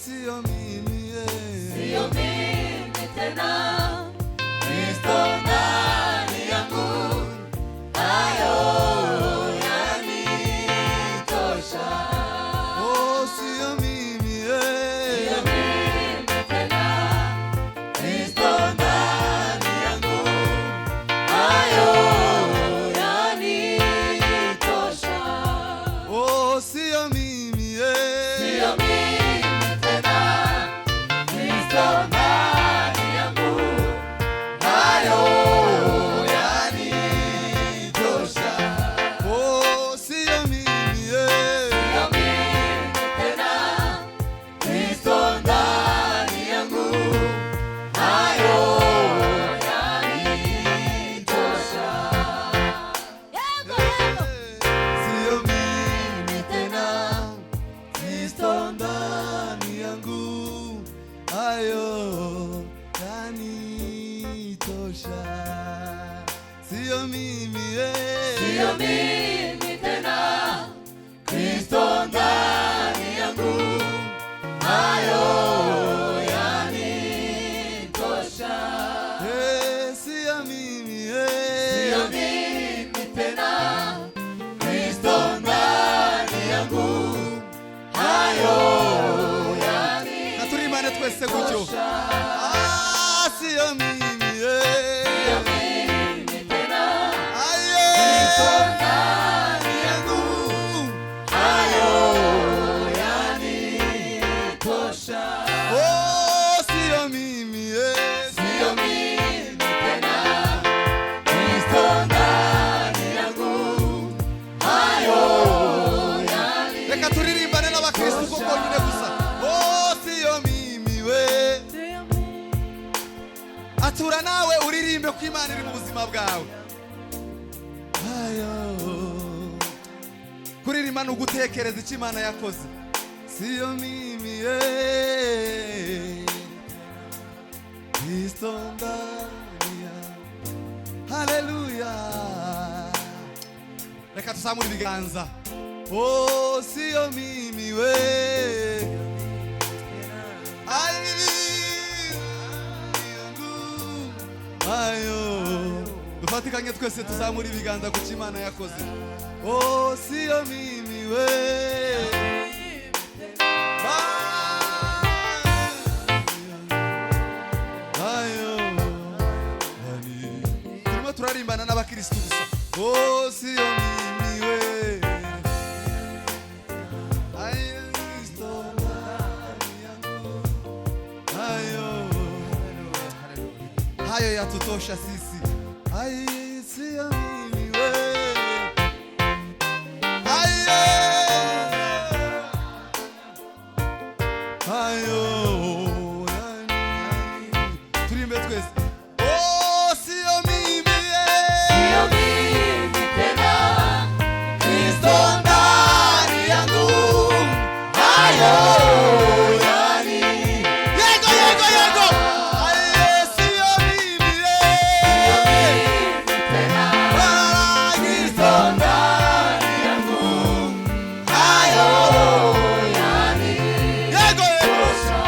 sio mimi, sio mimi tena, Kristo ndani yangu, hayo yanitosha. Oh, sio mimi, Sio mimi tena, Kristo ndani yangu, hayo yanitosha. oh, sio mimi, Sio mimi tena, Kristo ndani yangu, hayo yanitosha. oh, sio mimi, Sio mimi tena, Kristo ndani yangu, hayo yanitosha. sio mimi tena, Kristo ndani yangu, hayo yanitosha. Sio mimi, Sio mimi tena, Kristo ndani yangu, hayo yanitosha. sio mimi, Sio mimi tena, Kristo ndani yangu, hayo na turimane twese gutyo. yanitosha. Ah, sio mimi, Sio mimi tena, aye, Kristo ndani yangu, hayo yanitosha. oh, sio mimi, Sio mimi tena, Kristo ndani yangu, hayo reka turirimbane n'abakristu ko bonyine gusa. Oh, sio mimi we, atura nawe uririmbe ko Imana iri mu buzima bwawe. Ayo, kuririmba ni ugutekereza icyo Imana yakoze. Sio mimi, Kristo ndani yangu, haleluya. Reka tuzamure ibiganza. Oh, sio mimi we, ayo, dufatikanye twese tuzamure ibiganza ku cyo Imana yakoze. Oh, sio mimi we, ayo, turimo turarimbana n'abakristu gusa. Oh, sio mimi we, ayo, Kristo ndani yangu, ayo, hayo yatutosha sisi. Ai, sio mimi we, ayo, ayo, turimbe twese. Oh, sio mimi, Sio mimi tena, Kristo ndani yangu, hayo yego, yego, yego. Aye, sio mimi, Sio mimi tena, Kristo ndani yangu, hayo yego, yego. yanitosha.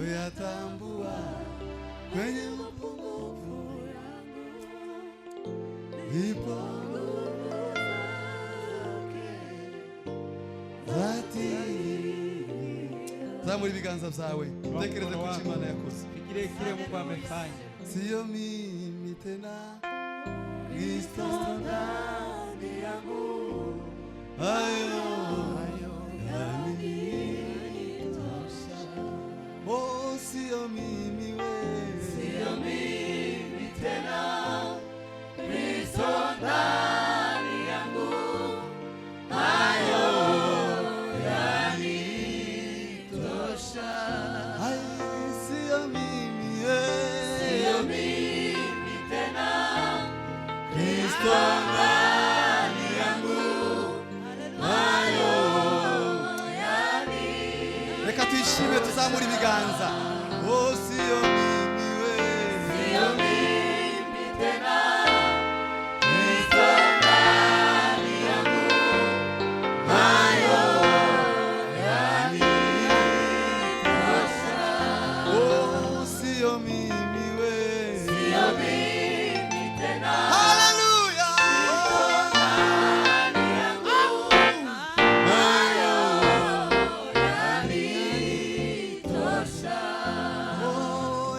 kuyatambua kwenye upungufu ipo dhati. Zamura ibiganza vyawe tekereza ku Imana yakoze. Kirekire Mungu amefanya. Sio mimi tena, Kristo ndani yangu, hayo yanitosha. Oh, sio mimi wewe, Sio mimi tena, Kristo ndani yangu, hayo yanitosha. Ai, sio mimi wewe, Sio mimi tena, Kristo ndani yangu, hayo yanitosha. reka tuyishime tuzamura ibiganza. Oh, sio mimi wewe, Sio mimi tena, Kristo ndani yangu, hayo yanitosha. oh, sio mimi wewe. Sio mimi tena, Hallelujah. ndani yangu, hayo yanitosha. Oh,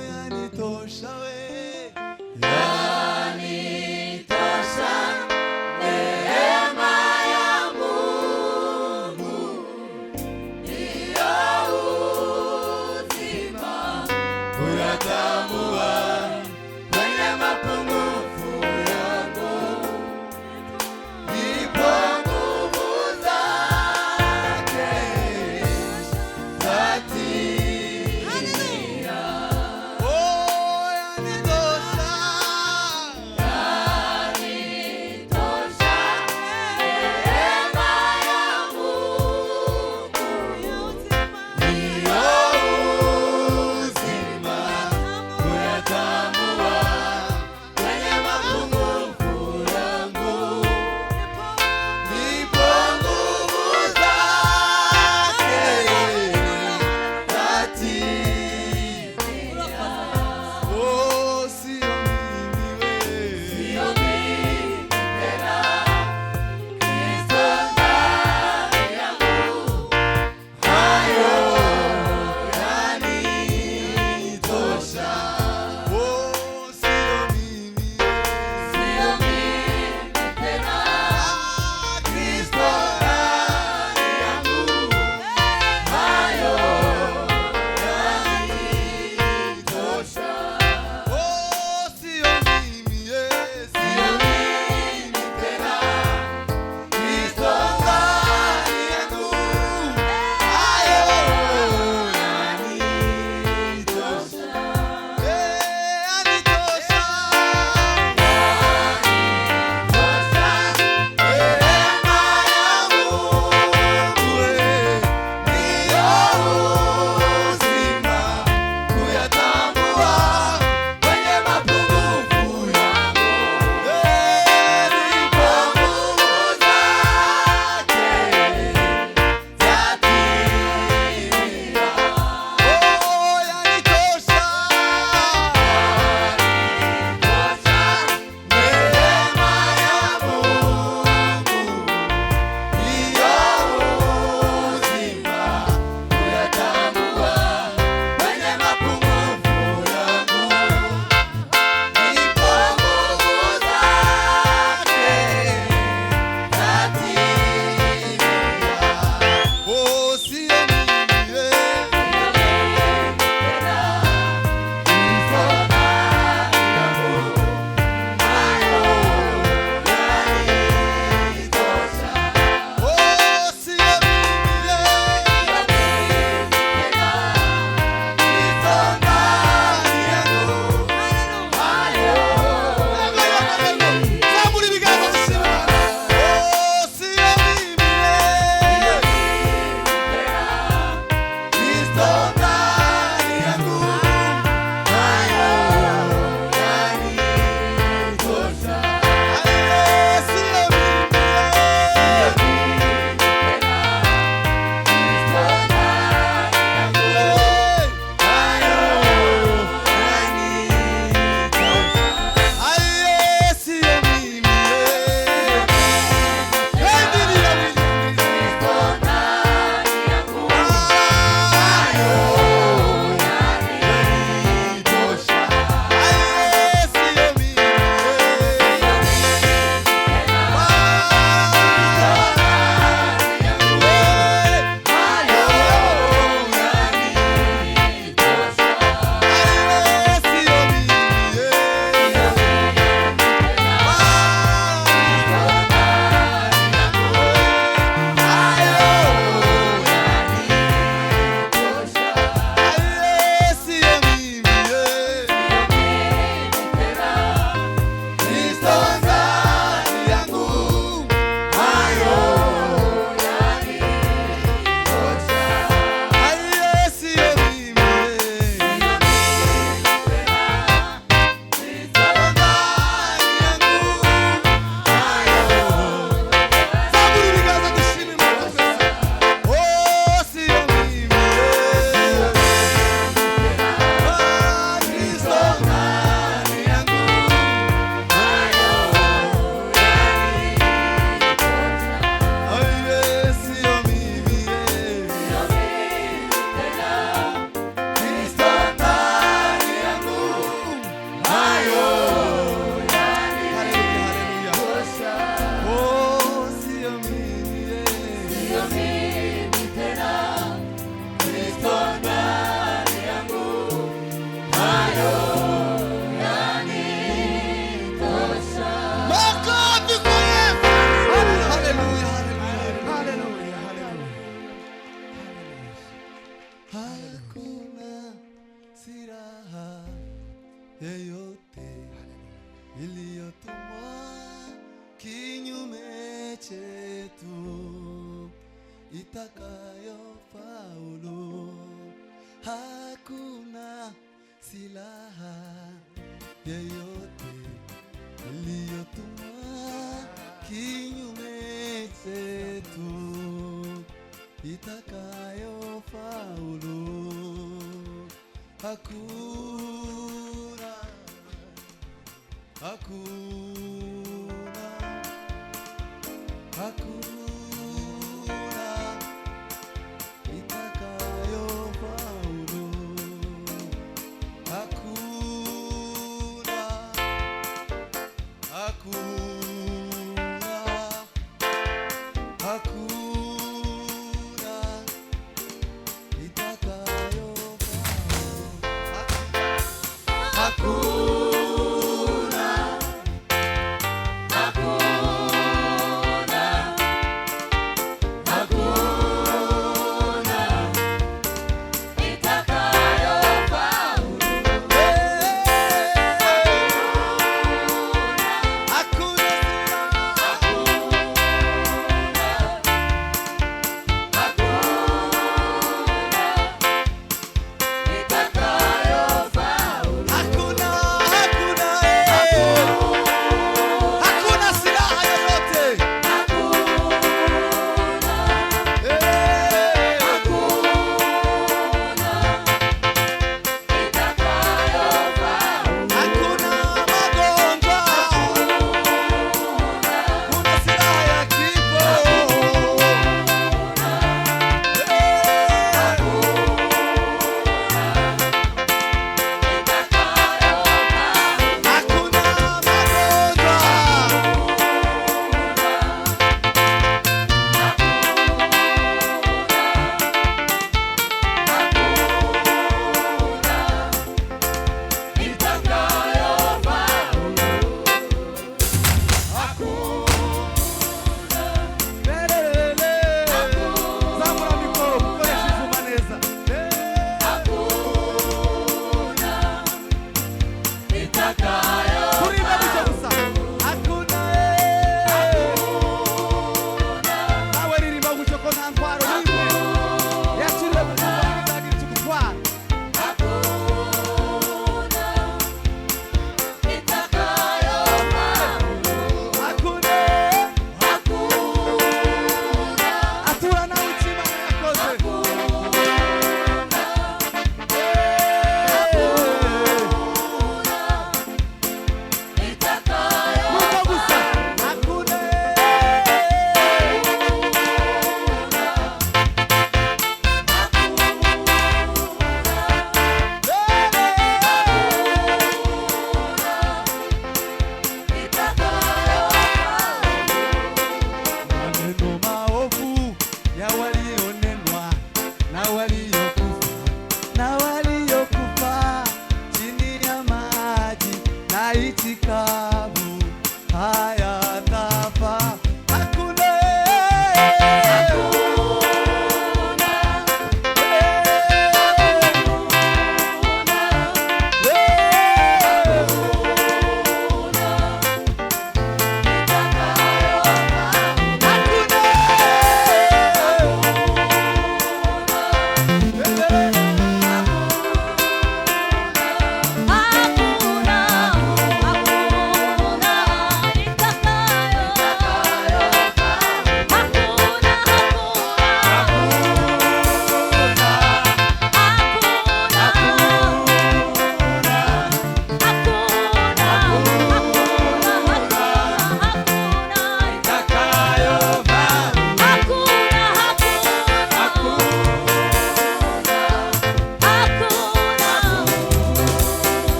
itakayofaulu. Hakuna silaha yeyote iliyotumwa kinyume chetu itakayofaulu. Hakuna, hakuna, hakuna itakayofaulu. Hakuna, hakuna, hakuna itakayofaulu. Hakuna,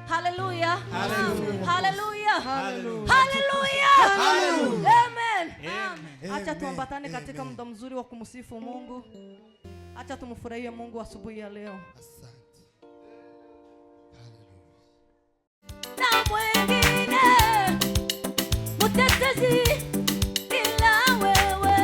Hallelujah. Hallelujah. Hallelujah. Amen. Acha tuambatane katika muda mzuri wa kumsifu Mungu. Acha tumfurahie Mungu asubuhi ya leo. Na mwingine mtetezi ila wewe,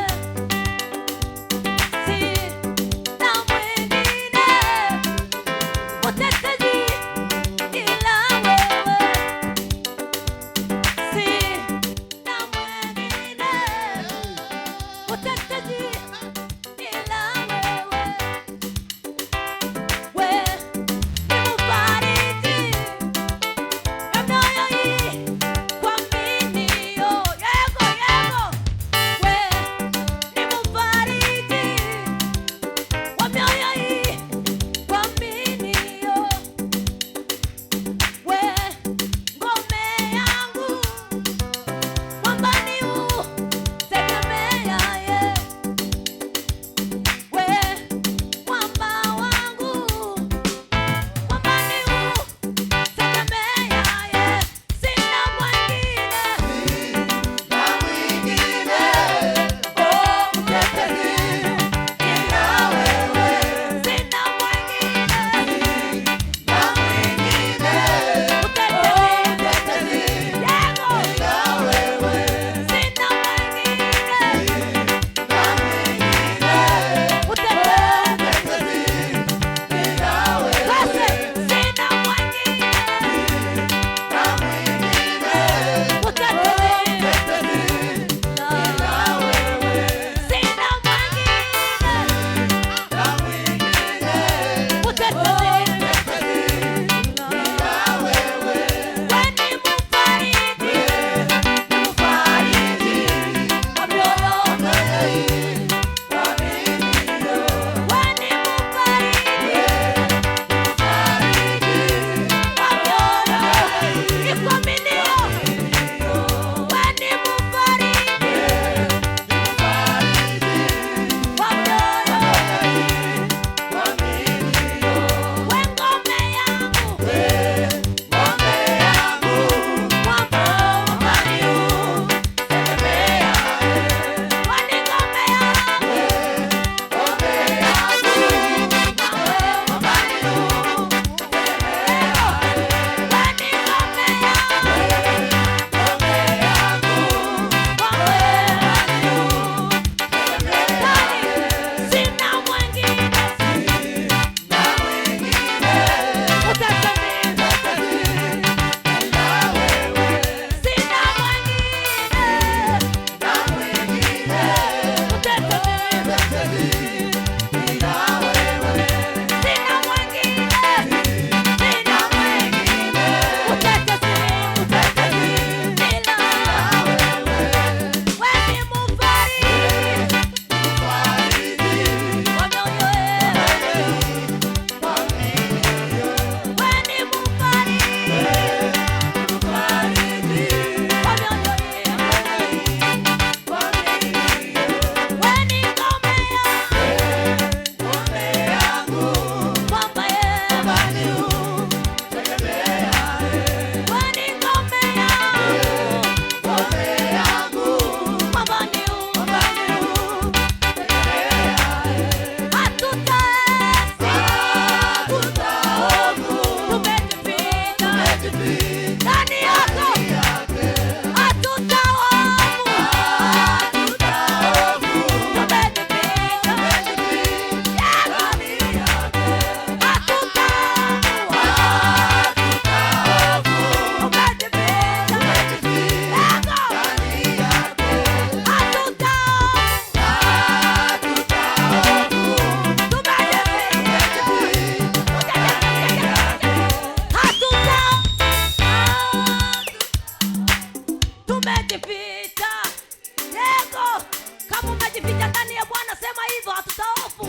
tumejificha ndani ya Bwana, sema hivyo, hatutahofu.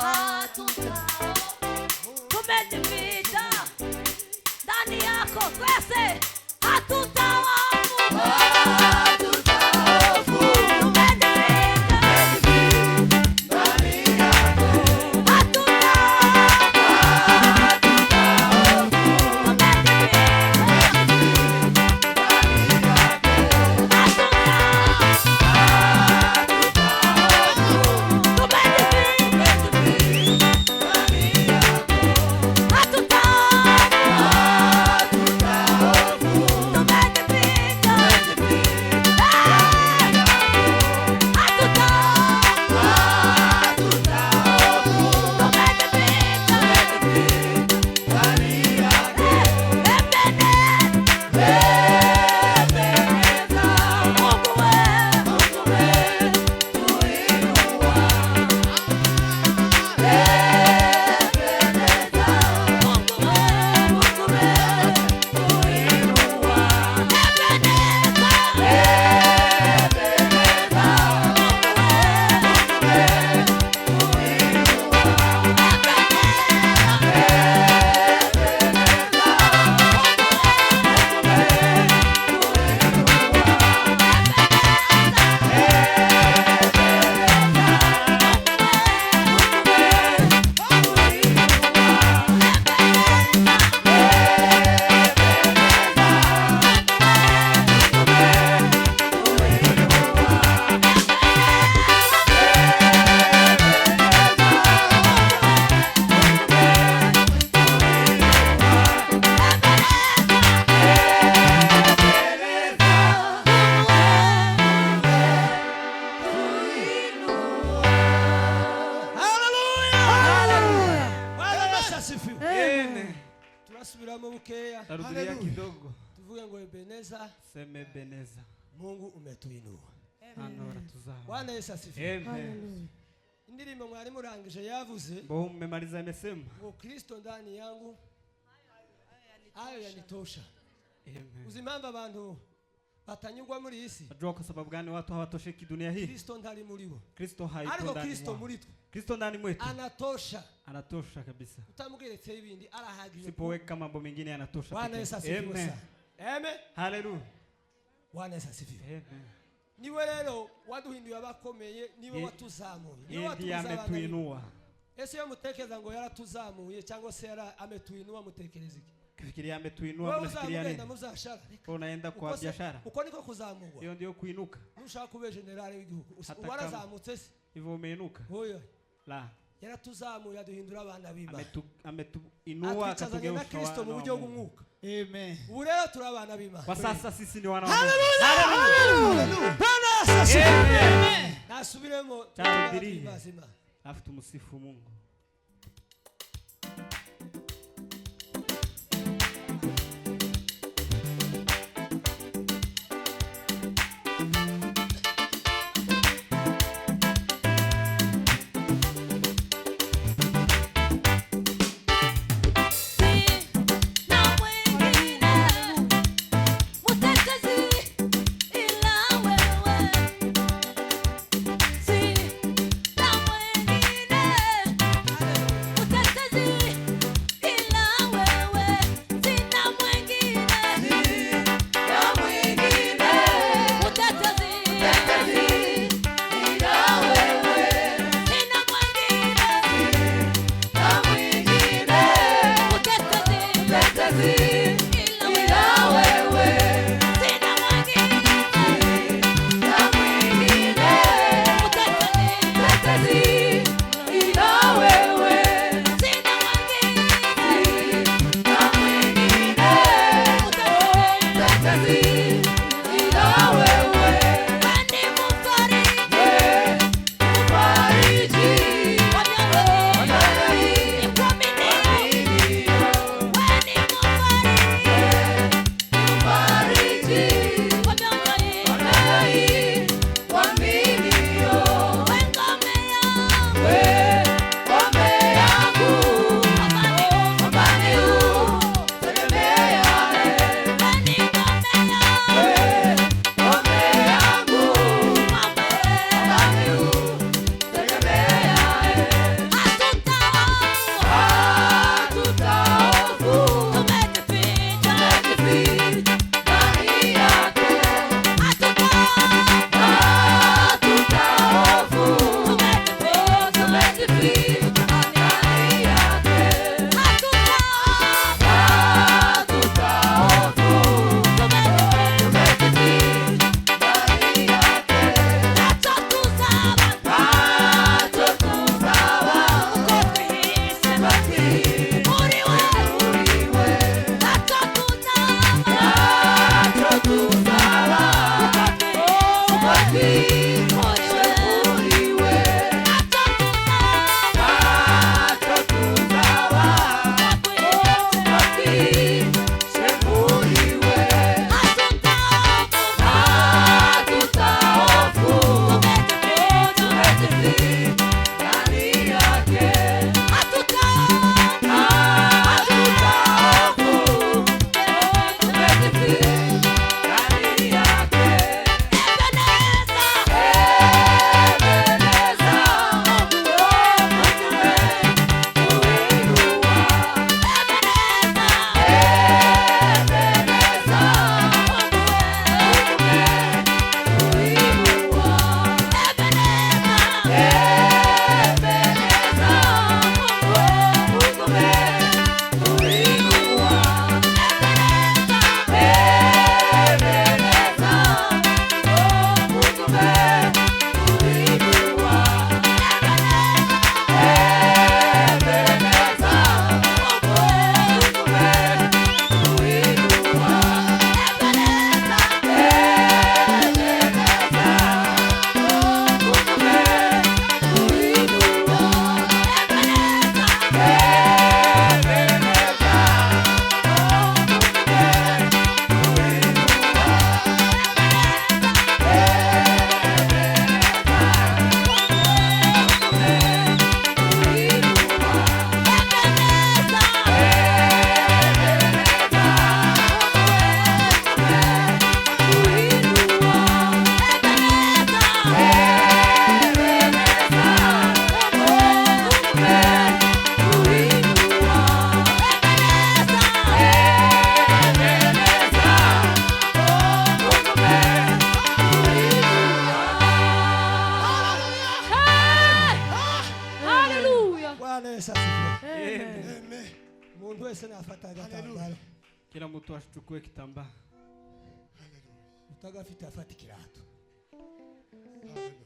Hatutahofu. Tumejificha ndani yako, kwese hatutahofu. Tarudia kidogo. Tuvuge ngo Ebeneza. Seme Ebeneza. Mungu umetuinua. Anora tuzao. Bwana Yesu asifiwe. Amen. Indirimbo mwari murangije yavuze. Bo mmemaliza imesema. Ngo Kristo ndani yangu hayo yanitosha. Amen. Uzimamba abantu batanyugwa muri isi. Najua kwa sababu gani watu hawatosheki dunia hii? Kristo ndani muri bo. Kristo hayuko ndani mwao. Kristo muri twe. Kristo ndani mwetu. Anatosha. Anatosha kabisa. Utamugeretse ibindi arahagije. Sipoweka mambo mengine yanatosha. Bwana Yesu asifiwe sana. Amen. Hallelujah. Bwana Yesu asifiwe. Amen. Niwe rero waduhinduye abakomeye, niwe watuzamuye. Niwe ametuinua. Ese yo mutekereza ngo yaratuzamuye cyangwa se ametuinua, mutekereza iki? Kufikiria ametuinua, mnafikiria nini? Unaenda kwa biashara. Uko niko kuzamurwa. Hiyo ndio kuinuka. Nushaka kube generali w'igihugu. Warazamutse se. Hivyo umeinuka. Oya. La. Yaratuzamuye aduhindura abana b'Imana. Ametuinua akatugeuza Kristo mu buryo bw'umwuka. Amen. Ubu rero turi abana b'Imana. Kwa sasa sisi ni wana wa Mungu. Hallelujah. Bwana asifiwe. Amen. Nasubiremo. Tarudirie. Alafu tumsifu Mungu. Bwana Yesu asifiwe. Amen. Amen. Mungu wese nafata agatambaro. Kila mtu ashukue kitambaa. Utagafite afata kirato.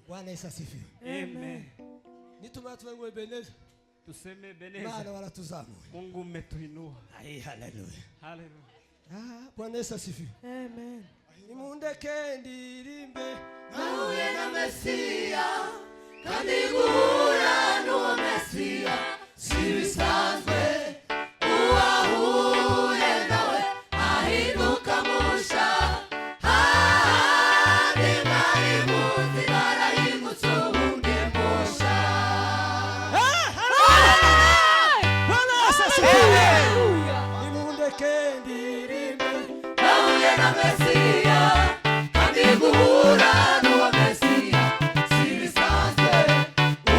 Bwana Yesu asifiwe. Amen. Nitumara tuwe Ebeneza. Tuseme Ebeneza. Bwana wanatuzamua. Mungu umetuinua. Haleluya. Haleluya. Bwana Yesu asifiwe. Amen. Nimundeke ndirimbe. Nahuye na Mesia kandi guhura n'uwo Mesia si bisanzwe. Uwahuye nawe ahinduka musha. Hahandi mwari muzi narahindutse ubundi musha. Bwana Yesu asifiwe. Nimundeke ndirimbe. Nahuye na Mesia kandi guhura n'uwo Mesia si bisanzwe.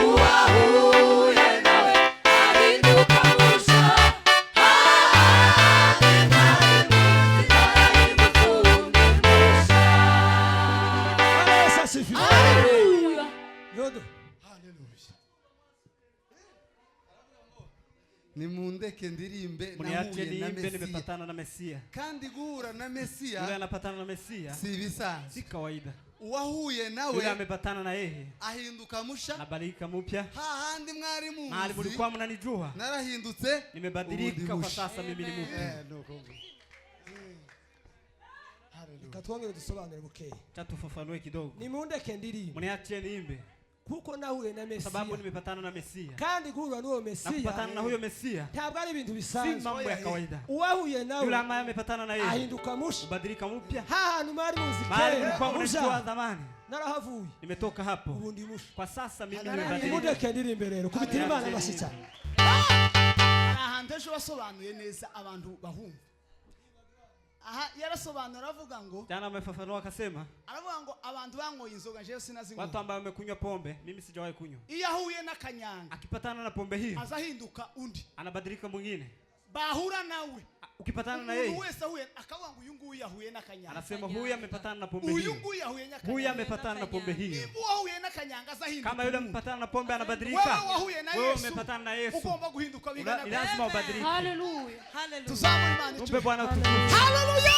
Uwahuye nawe ahinduka musha. Hahandi mwari muzi narahindutse ubundi musha. Bwana Yesu asifiwe. Haleluya. Yodo. Nimundeke ndirimbe Mniache nahuye na niimbe, Mesia. nimepatana na Mesia. Kandi guhura na Yule Mesia anapatana na Mesia si bisanzwe. si kawaida. Uwahuye Yule nawe amepatana na yeye ahinduka musha. anabadilika mpya. Hahandi mwari Mahali muzi mlikuwa mnanijua narahindutse nimebadilika kwa musha. sasa, mimi ni mpya. Katwongere dusobanure bukeya. Cha tufafanue kidogo. Nimundeke ndirimbe. Mniache niimbe Kuko nahuye na Mesia. sababu nimepatana na Mesia. Kandi guhura n'uwo Na Mesia. kupatana na huyo Mesia Ntabwo ari ibintu si bisanzwe. mambo ya kawaida. Uwahuye Yule nawe ambaye amepatana na yeye ahinduka musha. kubadilika mpya. Hahantu mwari muzi Mahali kera. mlikuwa mnanijua Musha. zamani Narahavuye. nimetoka hapo. Ubundi musha. Kwa sasa mimi nimebadilika. Nimundeke ndirimbe rero. Kubitira Imana Haleluya. bashitsa. ahantu ejo wasobanuye neza abantu bahumva. Aha yarasobanura avuga ngo Jana amefafanua akasema aravuga ngo abantu banyoye inzoga jewe sinazinywa. watu ambao wamekunywa pombe, mimi sijawahi kunywa. Iyo ahuye n'akanyanga Akipatana na pombe hiyo azahinduka undi. anabadilika mwingine. Bahura nawe. Ukipatana na Umuntu yeye wese ahuye akavuga ngo uyu nguyu yahuye n'akanyanga. anasema huyu amepatana na pombe Uyu hiyo, nguyu yahuye n'akanyanga. huyu amepatana na pombe hiyo. Niba wahuye n'akanyanga azahinduka. Kama yule amepatana na pombe anabadilika, Wewe wahuye na wewe Yesu. umepatana na Yesu, Ugomba guhinduka bigana. ni lazima ubadilike. Hallelujah. Hallelujah. Tuzamure Imana Tumpe icyubahiro. Bwana utukufu. Haleluya.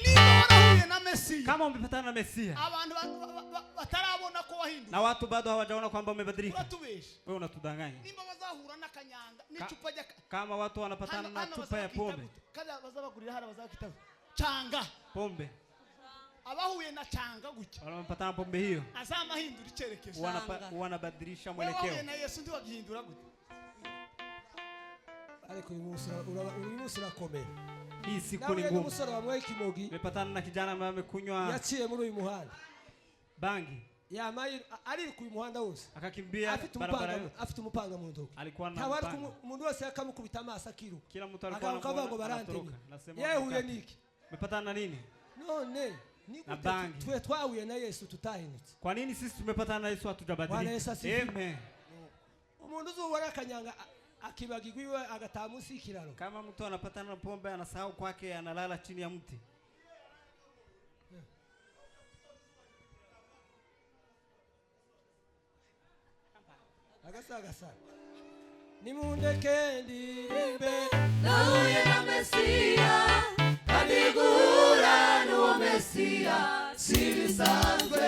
Niba warahuye na Mesia. Kama umepatana na Mesia Abantu batarabona ko wahinduka. na watu bado hawajaona kwamba umebadilika, Uratubesha. wewe unatudanganya. Nimba bazahura n'akanyanga n'icupa rya Kama watu wanapatana na chupa ya pombe, kada bazabagurira hara bazakitaho canga pombe abahuye na canga gutya wanapatana na pombe hiyo azamahindura icyerekezo. wanabadilisha Wewe wahuye mwelekeo. na Yesu ndi wagihindura gute? Ariko uyu munsi urakomeye. Hii siku Nawe ni ni ngumu. umusore wamwaye ikimogi. Nimepatana na kijana ambaye amekunywa Yaciye muri uyu muhanda. bangi Yamaye ari ku muhanda wose. akakimbia Afite barabara umupanga, yote. afite umupanga mu ntoki. Alikuwa na Ntawari mpanga. umuntu wese yakamukubita amaso akiruka. Kila mtu alikuwa Akavuga ngo anamuona barantenya. anatoroka. Nasema Yehuye niki? umepatana na nini? None ni Na gute bangi. twe twahuye na Yesu tutahindutse. Kwa nini sisi tumepatana na Yesu Bwana hatujabadilika? Yesu asifiwe. Amen. Umuntu uzubona akanyanga akibagirwa iwe agataha munsi y'ikiraro. Kama mtu anapatana na pombe anasahau kwake, analala chini ya mti. Agasa. Nimundeke ndirimbe. Nahuye na Mesia kandi guhura n'uwo Mesia si bisanzwe.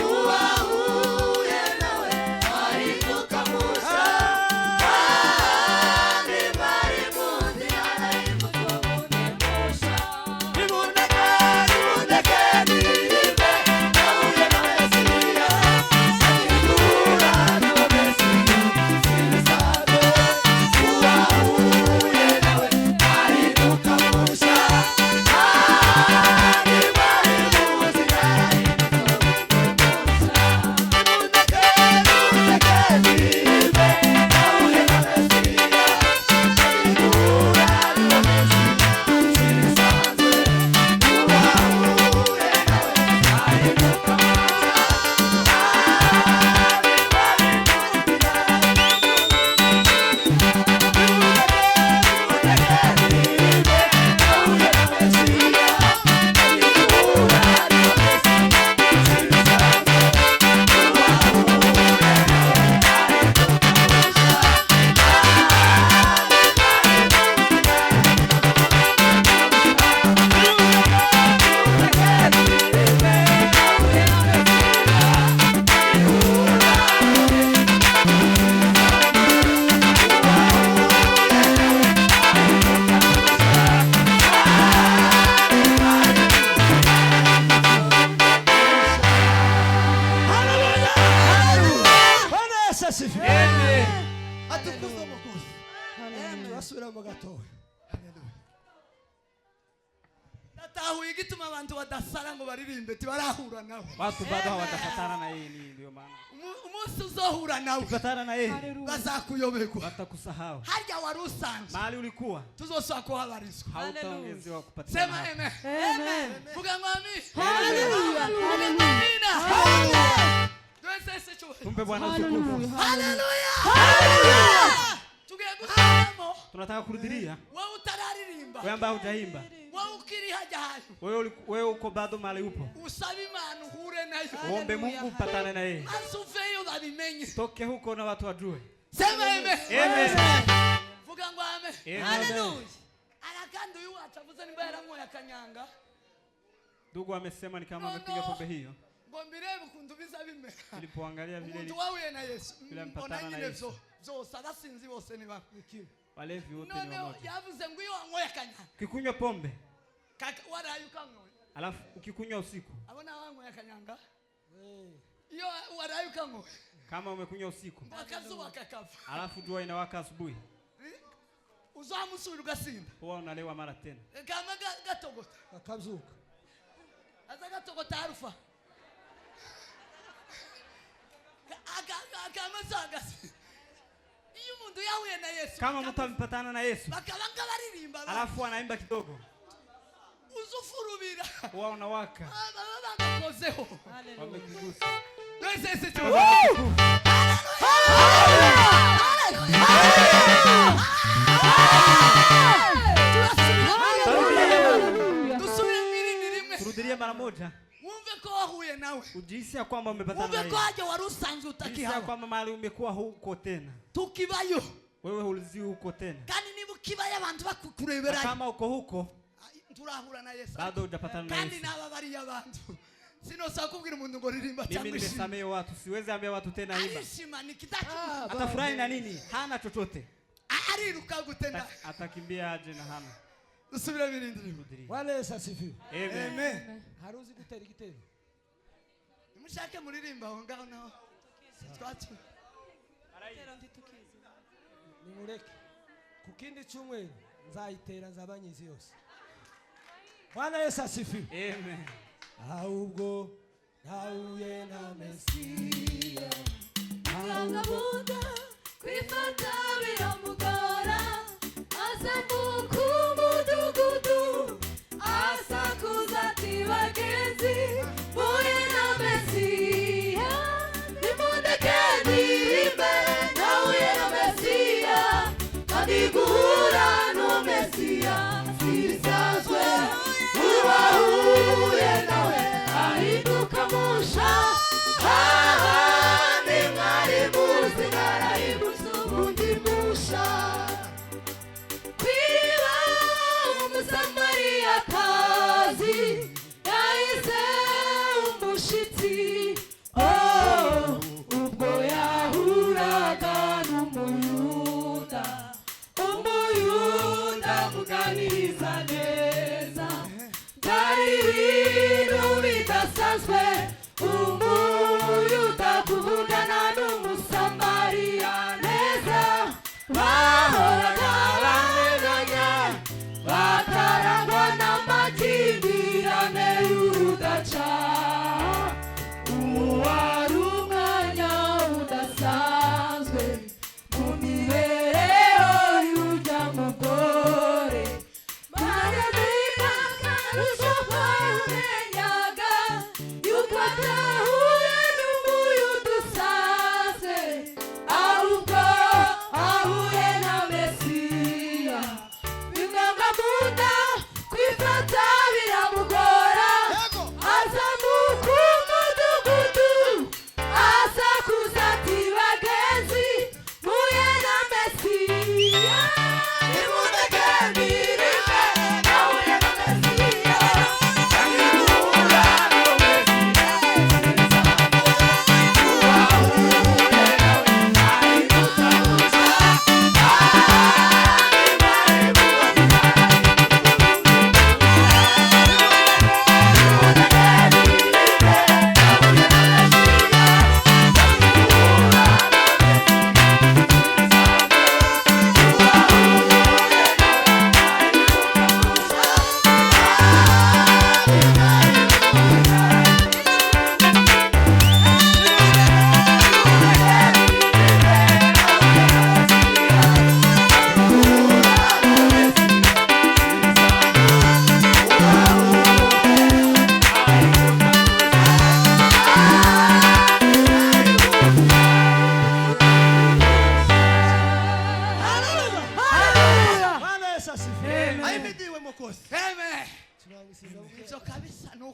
Uwahuye nawe ahinduka musha. Kandi mwari muzi arahindutse ubundi musha. Nimundeke ndirimbe. Nahuye na Mesia kandi guhura n'uwo Mesia si bisanzwe. Uwahuye nawe ahinduka musha. Kandi mwari muzi arahindutse ubundi musha. asifiwe. Amen. atukuzwe mukozi. Turasubira mu gatoya. Natahuye igituma abantu badasara ngo baririmbe tibarahura nabo. Watu bado hawatafatana na yeye, ndio maana. Umunsi uzohura nawe Ukifatana na yeye bazakuyoberwa. watakusahau. Harya wari usanzwe Mahali ulikuwa tuzosaba kuhabarizwa. hautaongezewa kupatikana. Sema amen. Amen. Vuga ngo amen. Hallelujah. Hallelujah. Twese cyo. Tumpe Bwana utukufu. Hallelujah. Tugiye gusamo. Tunataka kurudilia. Wewe utararirimba. Wewe ambaye hujaimba. Wewe ukiri haja hayo. Wewe uko bado mahali upo. Usabe Imana uhure nayo. Uombe Mungu upatane na yeye. Asuveyo babimenye. Toke huko na watu wajue. Sema amen. Amen. Vuga ngo amen. Hallelujah. Arakando yu atavuze nimba yaramwo yakanyanga. Ndugu amesema ni kama amepiga pombe hiyo. Ngo mbirebe kundu bizabimera. Nilipoangalia vile Umuntu wahuye na Yesu. Bila mpatana na Yesu. Zose abasinzi bose ni bakwikiwe. walevi wote ni None wamoja. yavuze ngo iyo wanyoye akanyanga. Ukikunywa pombe Kaka waraye ukanyoye. alafu ukikunywa usiku, Abona wanyoye akanyanga. Iyo waraye ukanyoye. kama umekunywa usiku Akazuba kakava. alafu jua inawaka asubuhi, Uzamusubira ugasinda. huwa unalewa mara tena. Kama gatogota. Akazuka. Aza gatogota arufa. Kama sagasi. Iyo umuntu yahuye na Yesu. Kama mtu amepatana na Yesu Bakabanga baririmba. alafu anaimba kidogo, Uzufurubira. huwa unawaka. Baba bakozeho. Wamekugusa. Twese cyo. Turudilie mara moja. Wumve ko wahuye nawe. Ujihisi ya kwamba umepatana Wumve na ko yeye. haje wari usanzwe Ujihisi ya utakihawa. kwamba mahali umekuwa huko tena. Tukibayo. Wewe hulizi huko tena. Kandi niba ukibaya abantu Na bakukurebera. kama uko huko Turahura na Yesu. bado hujapatana na Kandi Yesu. naba bari abantu. Sino sakubwira umuntu ngo ririmba Mimi cyangwa ishima. nimesamehe watu, siwezi ambia watu tena imba. Arishima nikitaki. Atafurahi na nini? Hana chochote. Ariruka gutenda. Atakimbia aje na hana. Usubira birindiri. Rudilia. Bwana Yesu asifiwe. Amen. Haruzi gutera igitero. Mushake muririmba aho ngaho naho. Twatu. Nimureke. Ku kindi cyumweru nzayitera nzabanyizi yose. Bwana Yesu asifiwe. Amen. Ahubwo nahuye na Mesiya. Agabuda kwifata biramugora azamuka umudugudu asakuza ati bagenzi muri na Mesiya nimundeke ndirimbe nahuye na Mesiya kandi guhura no Mesiya sibisanzwe uwahuye nawe ahinduka musha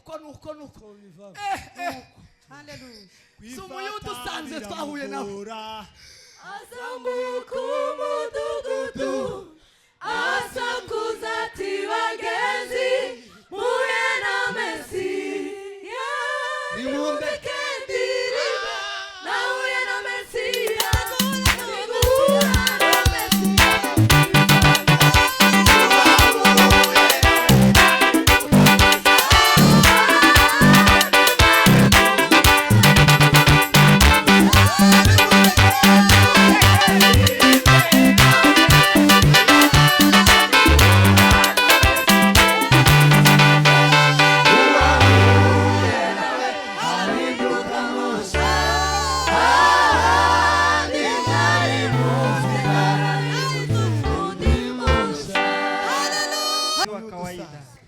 nuko biva Haleluya. Sumuyudu usanzwe twahuye nawe azamuka umudugudu asakuza ati bagenzi muye na Mesiya nimundeke ndirimbe nahuye na Mesiya nigura na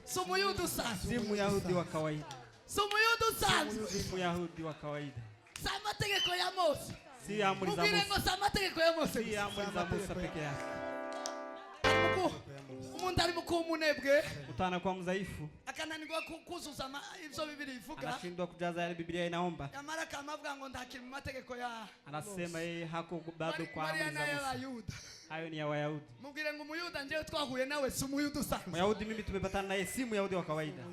Sumuyudu usanzwe Si Muyahudi wa kawaida. Sumuyudu usanzwe Si Muyahudi wa kawaida. Samategeko ya Mose Si amri za mubwire ngo Musa. samategeko ya Mose Si amri za Musa peke yake. umuntu ari mukuba umunebwe Utana kwa mzaifu. akananirwa kuzuza ibyo bibiri bivuga Anashindwa kujaza yale Biblia inaomba. yamara kamavuga ngo ndakiri mu mategeko ya Anasema yeye hako bado kwa amri za Musa. y'Abayuda Hayo ni ya Wayahudi. mubwire ngo umuyuda njewe twahuye nawe si umuyuda usanzwe Muyahudi mimi tumepatana naye si Muyahudi wa kawaida.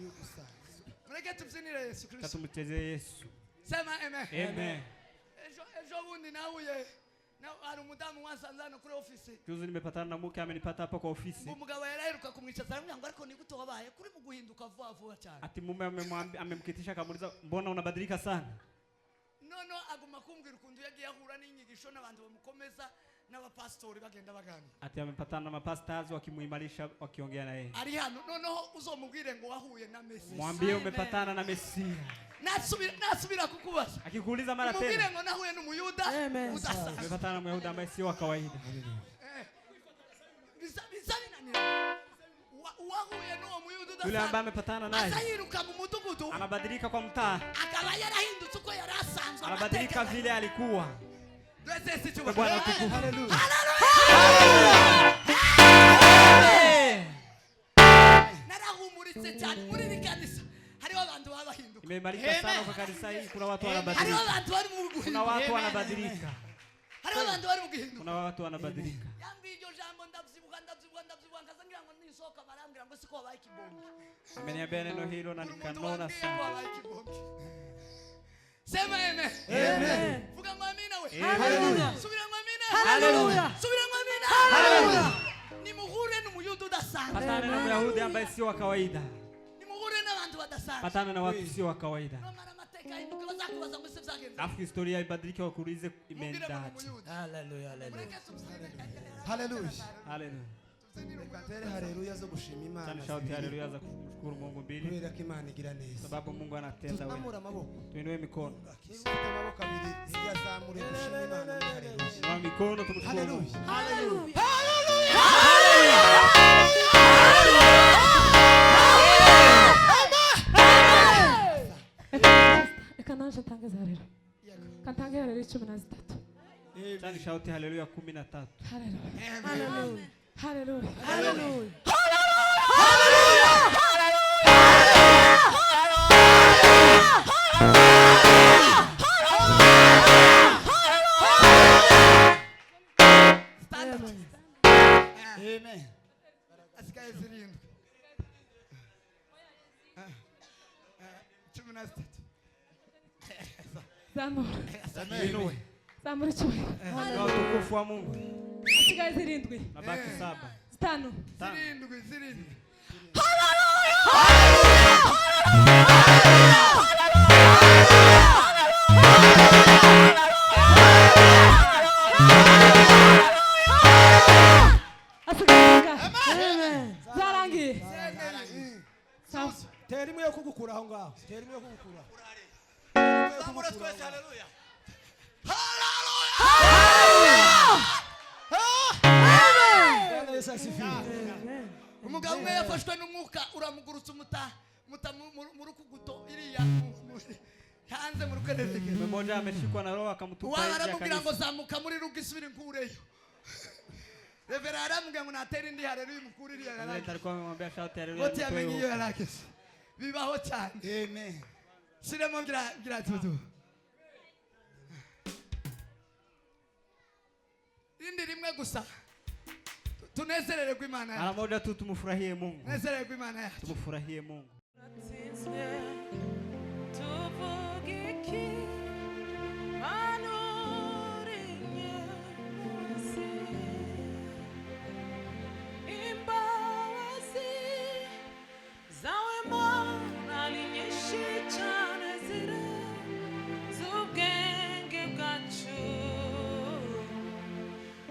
mureke tubyinire Yesu Kristo Katumchezee Yesu. sema amen Amen. ejo bundi nahuye hari umudamu wansanze hano kuri ofisi Juzi nimepatana na mke amenipata hapa kwa ofisi. umugabo yaraheruka kumwicaza aramubwira ngo ariko nigute wabaye kuri mu guhinduka vuba vuba cyane Ati mume amemkitisha akamuuliza mbona unabadilika sana? none aguma kumbwira ukuntu yagiye ahura n'inyigisho n'abantu bamukomeza n'abapastori bagenda baganira Ati amepatana na mapastors wakimuimarisha wakiongea na yeye. ari hano noneho uzomubwire ngo wahuye na Mesiya Mwambie umepatana na Mesia. nasubira kukubaza Akikuuliza mara mubwire tena. ngo nahuye n'umuyuda udasanzwe Umepatana na Myahudi ambaye si wa kawaida. bisa binanira wahuye n'uwo muyuda Yule ambaye udasanzwe amepatana naye azayiruka mu mudugudu anabadilika kwa mtaa. akaba yarahindutse uko yari asanzwe Anabadilika vile alikuwa. twese Bwana tukufu. narahumuritse cyane muri iri kanisa hariho abantu baba bahinduka Imeimarika sana kwa kanisa hii, kuna watu hariho wanabadilika. abantu bari mu Kuna guhinduka watu wanabadilika. hariho abantu bari mu guhinduka Kuna watu wanabadilika. yambwiye iryo jambo ndabyibuka nkaza ngira ngo nisohoka barambwira ngo siko wabaye kibonge Ameniambia neno hilo na nikanona sana. wabaye kibonge sema amen Amen. vuga ngo amina we Hallelujah. subira ngo amina Hallelujah. subira ngo amina Hallelujah. nimuhure n'umuyuda udasanzwe Patana na Myahudi ambaye si wa kawaida. nimuhure n'abantu badasanzwe Patana na watu sio wa kawaida. nomara amateka y'induka bazakubaza ngo se byagenze Alafu historia ibadilike wakuulize mubwire ngo imeenda. umuyuda haleluya haleluya mureke tubyine Haleluya. Haleluya. Reka tere haleluya zo gushima Imana. Sana shauti haleluya za kushukuru Mungu mbili Kubera ko Imana igira neza. sababu Mungu anatenda wema. Tuzamura amaboko. Tuinue mikono. Ufite amaboko abiri ziyazamure dushime Imana muri haleluya. Inua mikono tumshukuru Mungu. Haleluya. Reka naje ntange za rero kantange rero 13 Sana shauti haleluya 13. haleluya haleluya Hallelujah. amen asikaye zirindwi 13 zamura Inue. zamura icyubahiro Kwa utukufu wa Mungu. asigaye zirindwi Mabaki 7. zitanu zirindwi asigaye zingahe zarangiye sawa tera imwe yo kugukura aho ngaho tera imwe yo kugukura zamura twese haleluya Yesu asifiwe umugabo umwe yafashwe n'umwuka uramugurutsa muta mu rukuguto iriya hanze mu rukenezeke Mmoja ameshikwa na roho akamtupa waba nje ya aramubwira ngo kanisa. zamuka muri rugo isubire nkureyo revera aramubwira ngo natera indi haleluya mukuru iriya Naye yarake alikuwa amemwambia shauti haleluya. wote mtoe yamenye huko. iyo yarake bibaho cyane. Amen. Shiremo ngira tutu. Indi rimwe gusa. Tunezererwe Imana yacu. Mara moja tu tumfurahie Mungu. Tunezererwe Imana yacu. Tumfurahie Mungu.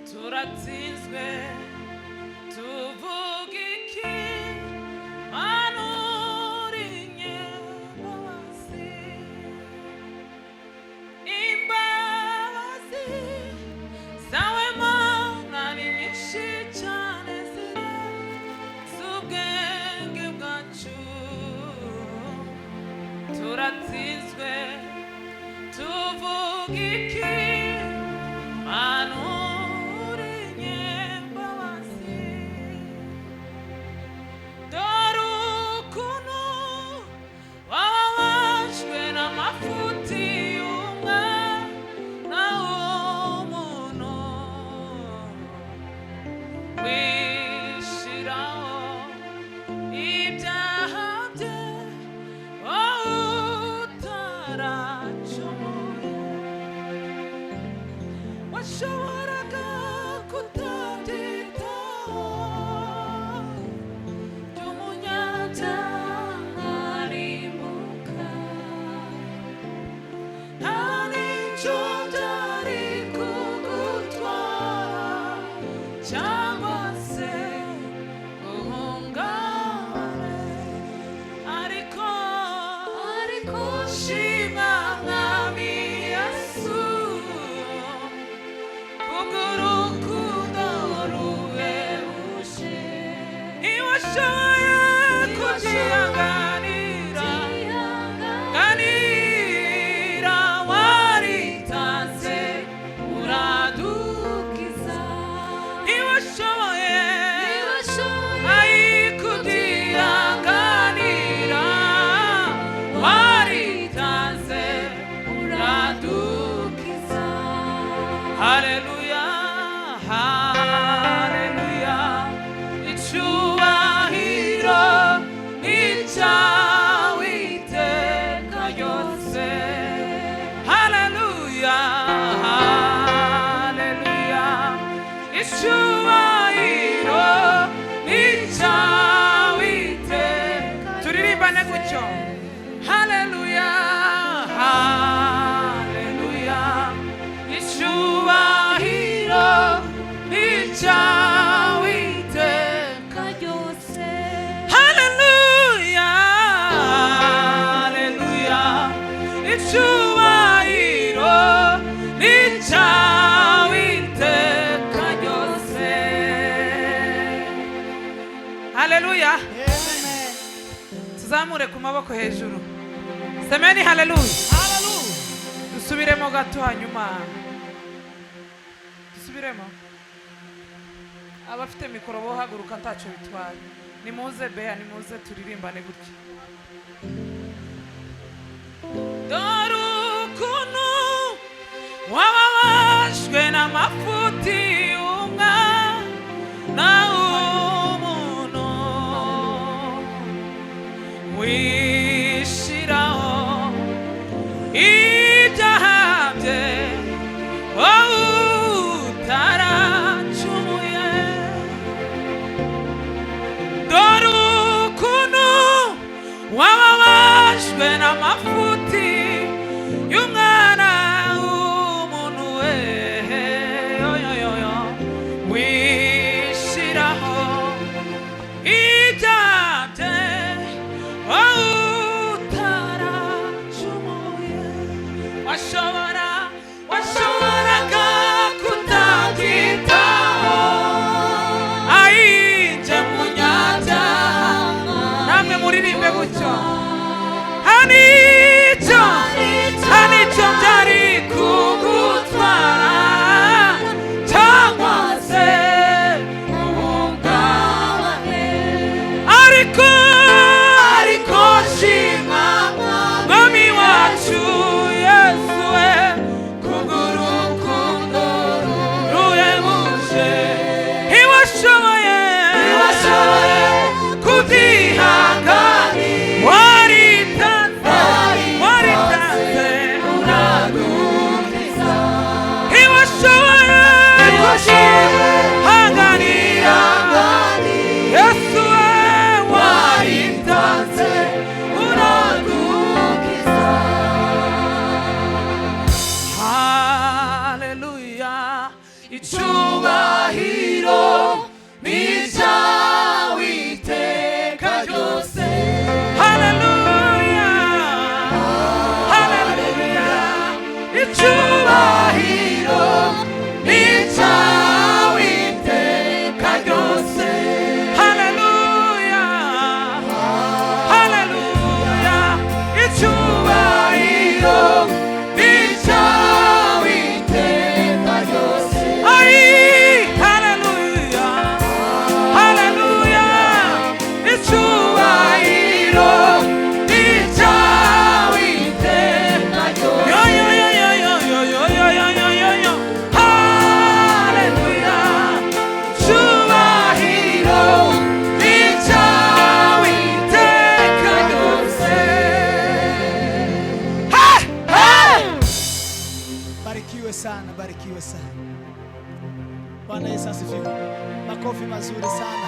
turatsinzwe tuvuga iki manurinye imbabazi imbabazi zawe mana ni nyinshi cyane z'ubwenge bwacu turatsinzwe tuvuga iki Hallelujah. Tuzamure ku maboko hejuru. Semeni hallelujah. Hallelujah. Dusubiremo gato hanyuma. Dusubiremo. Abafite mikoro bo haguruka ntaco bitwaye. Nimuze Bea, nimuze turirimbane gutya. Dorukunu wababashwe n'amafuti umwana w'umuntu wishiraho ibyaha bye wowe utaracumuye dorukunu wababashwe n'amafuti y'umwana w'umuntu we urashoboye hanganira Yesu waritanze uradukiza. Haleluya, icyubahiro ni icyawe iteka ryose. Haleluya, haleluya, icyubahiro ni icyawe iteka ryose. Haleluya, haleluya, icyubahiro ni icyawe iteka ryose. Ay, haleluya, haleluya, icyubahiro ni icyawe iteka ryose. Yo yo yo yo yo yo yo yo yo yo yo yo. Haleluya, icyubahiro ni icyawe iteka ryose. Hey, hey! Barikiwe sana, barikiwe sana. Bwana Yesu asifiwe. Makofi mazuri sana.